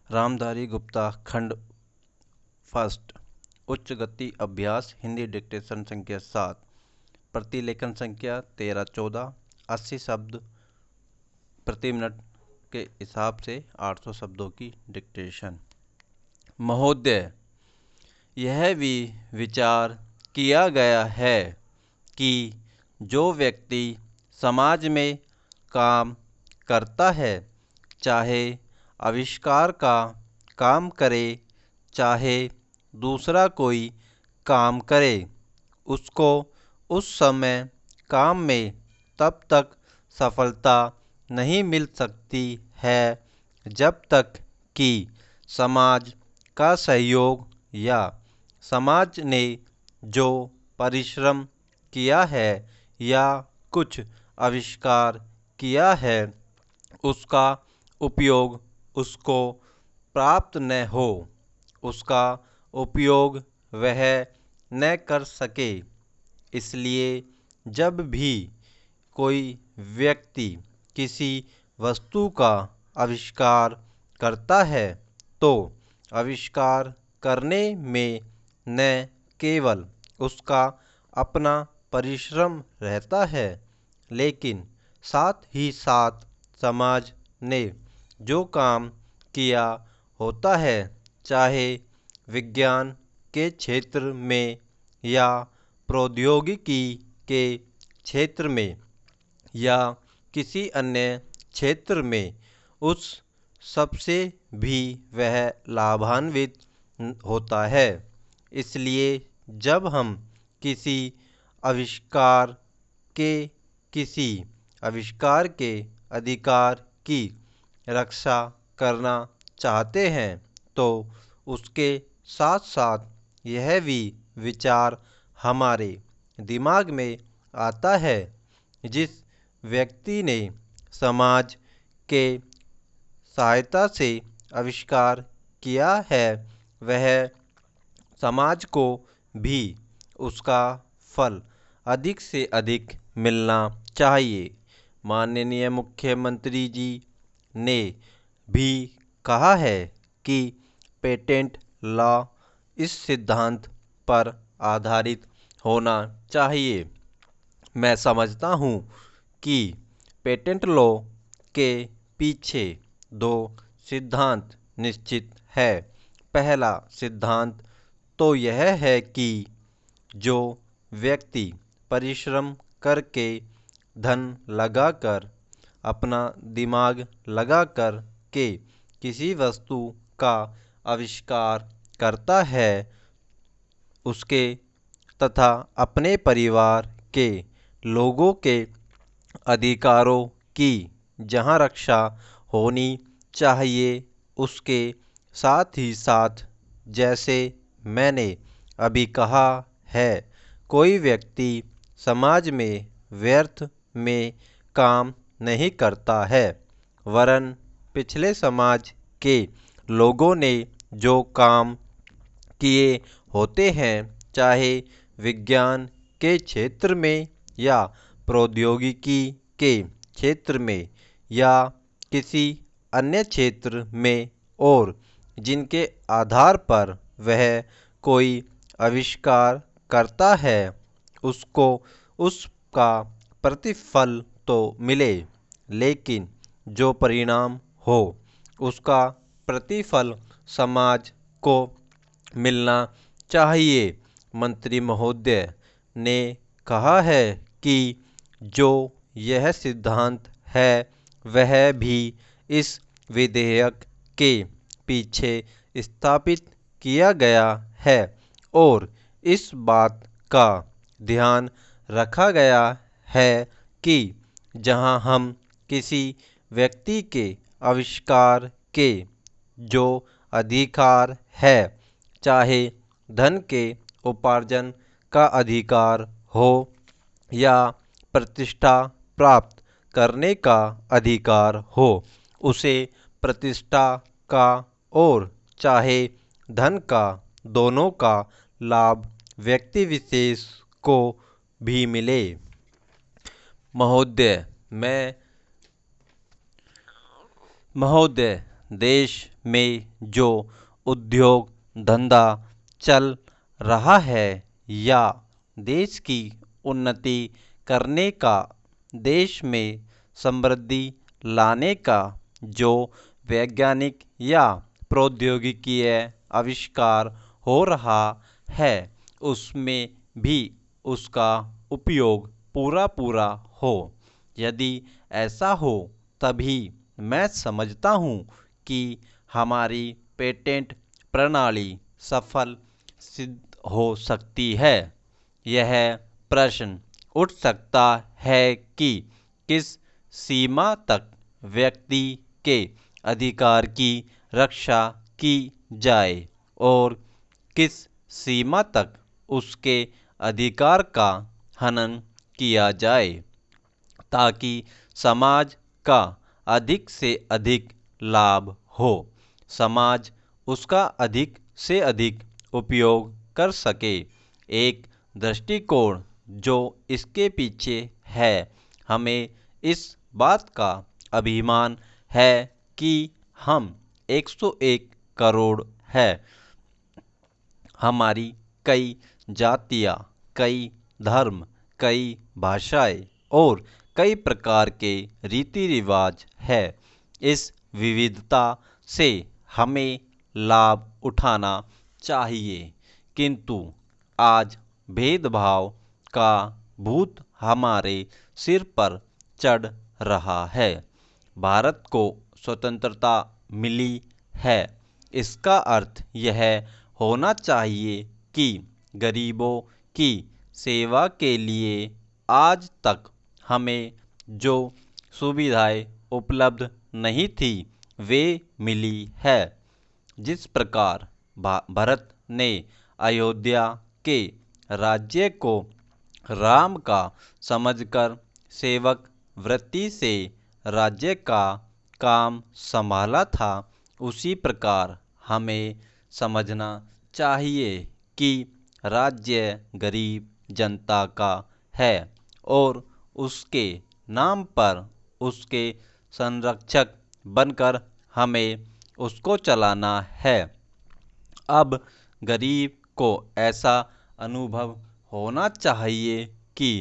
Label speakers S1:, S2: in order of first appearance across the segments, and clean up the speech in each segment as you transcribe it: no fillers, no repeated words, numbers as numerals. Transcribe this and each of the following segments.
S1: रामधारी गुप्ता खंड फर्स्ट। उच्च गति अभ्यास हिंदी डिक्टेशन संख्या 7। प्रतिलेखन संख्या 1314। 80 शब्द प्रति मिनट के हिसाब से 800 शब्दों की डिक्टेशन। महोदय, यह भी विचार किया गया है कि जो व्यक्ति समाज में काम करता है, चाहे आविष्कार का काम करे चाहे दूसरा कोई काम करे, उसको उस समय काम में तब तक सफलता नहीं मिल सकती है जब तक कि समाज का सहयोग या समाज ने जो परिश्रम किया है या कुछ आविष्कार किया है उसका उपयोग उसको प्राप्त न हो, उसका उपयोग वह न कर सके। इसलिए जब भी कोई व्यक्ति किसी वस्तु का आविष्कार करता है तो आविष्कार करने में न केवल उसका अपना परिश्रम रहता है, लेकिन साथ ही साथ समाज ने जो काम किया होता है, चाहे विज्ञान के क्षेत्र में या प्रौद्योगिकी के क्षेत्र में या किसी अन्य क्षेत्र में, उस सबसे भी वह लाभान्वित होता है। इसलिए जब हम किसी आविष्कार के अधिकार की रक्षा करना चाहते हैं तो उसके साथ साथ यह भी विचार हमारे दिमाग में आता है, जिस व्यक्ति ने समाज के सहायता से आविष्कार किया है वह समाज को भी उसका फल अधिक से अधिक मिलना चाहिए। माननीय मुख्यमंत्री जी ने भी कहा है कि पेटेंट लॉ इस सिद्धांत पर आधारित होना चाहिए। मैं समझता हूँ कि पेटेंट लॉ के पीछे दो सिद्धांत निश्चित है। पहला सिद्धांत तो यह है कि जो व्यक्ति परिश्रम करके धन लगाकर अपना दिमाग लगाकर के किसी वस्तु का आविष्कार करता है, उसके तथा अपने परिवार के लोगों के अधिकारों की जहाँ रक्षा होनी चाहिए, उसके साथ ही साथ जैसे मैंने अभी कहा है, कोई व्यक्ति समाज में व्यर्थ में काम नहीं करता है, वरन पिछले समाज के लोगों ने जो काम किए होते हैं, चाहे विज्ञान के क्षेत्र में या प्रौद्योगिकी के क्षेत्र में या किसी अन्य क्षेत्र में, और जिनके आधार पर वह कोई आविष्कार करता है, उसको उसका प्रतिफल तो मिले, लेकिन जो परिणाम हो उसका प्रतिफल समाज को मिलना चाहिए। मंत्री महोदय ने कहा है कि जो यह सिद्धांत है वह भी इस विधेयक के पीछे स्थापित किया गया है और इस बात का ध्यान रखा गया है कि जहां हम किसी व्यक्ति के आविष्कार के जो अधिकार है, चाहे धन के उपार्जन का अधिकार हो या प्रतिष्ठा प्राप्त करने का अधिकार हो, उसे प्रतिष्ठा का और चाहे धन का, दोनों का लाभ व्यक्ति विशेष को भी मिले। महोदय, देश में जो उद्योग धंधा चल रहा है या देश की उन्नति करने का, देश में समृद्धि लाने का जो वैज्ञानिक या प्रौद्योगिकीय आविष्कार हो रहा है, उसमें भी उसका उपयोग पूरा हो। यदि ऐसा हो तभी मैं समझता हूँ कि हमारी पेटेंट प्रणाली सफल सिद्ध हो सकती है। यह प्रश्न उठ सकता है कि किस सीमा तक व्यक्ति के अधिकार की रक्षा की जाए और किस सीमा तक उसके अधिकार का हनन किया जाए, ताकि समाज का अधिक से अधिक लाभ हो, समाज उसका अधिक से अधिक उपयोग कर सके। एक दृष्टिकोण जो इसके पीछे है, हमें इस बात का अभिमान है कि हम 101 करोड़ है। हमारी कई जातियाँ, कई धर्म, कई भाषाएं और कई प्रकार के रीति रिवाज है। इस विविधता से हमें लाभ उठाना चाहिए, किंतु आज भेदभाव का भूत हमारे सिर पर चढ़ रहा है। भारत को स्वतंत्रता मिली है, इसका अर्थ यह होना चाहिए कि गरीबों की सेवा के लिए आज तक हमें जो सुविधाएं उपलब्ध नहीं थी वे मिली है। जिस प्रकार भरत ने अयोध्या के राज्य को राम का समझकर सेवक वृत्ति से राज्य का काम संभाला था, उसी प्रकार हमें समझना चाहिए कि राज्य गरीब जनता का है और उसके नाम पर उसके संरक्षक बनकर हमें उसको चलाना है। अब गरीब को ऐसा अनुभव होना चाहिए कि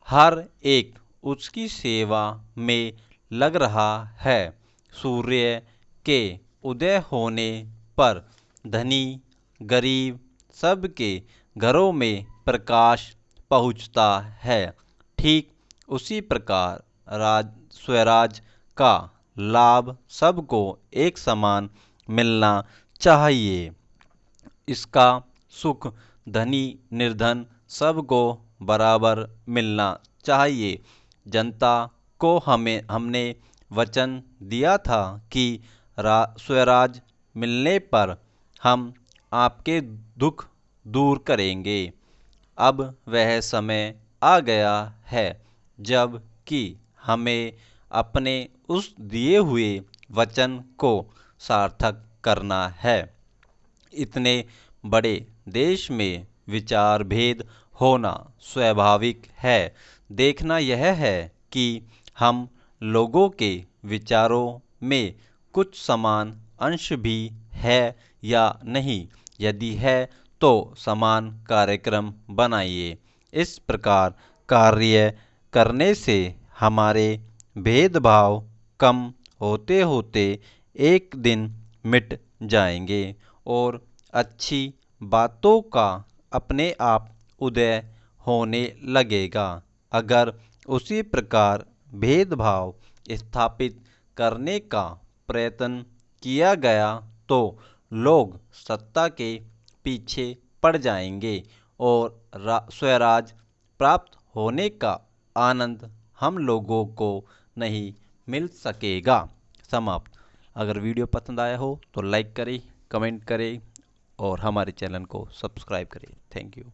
S1: हर एक उसकी सेवा में लग रहा है। सूर्य के उदय होने पर धनी गरीब सबके घरों में प्रकाश पहुँचता है। ठीक उसी प्रकार स्वराज का लाभ सबको एक समान मिलना चाहिए। इसका सुख धनी निर्धन सबको बराबर मिलना चाहिए। जनता को हमने वचन दिया था कि स्वराज मिलने पर हम आपके दुख दूर करेंगे। अब वह समय आ गया है जब कि हमें अपने उस दिए हुए वचन को सार्थक करना है। इतने बड़े देश में विचार भेद होना स्वाभाविक है। देखना यह है कि हम लोगों के विचारों में कुछ समान अंश भी है या नहीं। यदि है तो समान कार्यक्रम बनाइए। इस प्रकार कार्य करने से हमारे भेदभाव कम होते होते एक दिन मिट जाएंगे और अच्छी बातों का अपने आप उदय होने लगेगा। अगर उसी प्रकार भेदभाव स्थापित करने का प्रयत्न किया गया तो लोग सत्ता के पीछे पड़ जाएंगे और स्वराज प्राप्त होने का आनंद हम लोगों को नहीं मिल सकेगा। समाप्त। अगर वीडियो पसंद आया हो तो लाइक करें, कमेंट करें और हमारे चैनल को सब्सक्राइब करें। Thank you.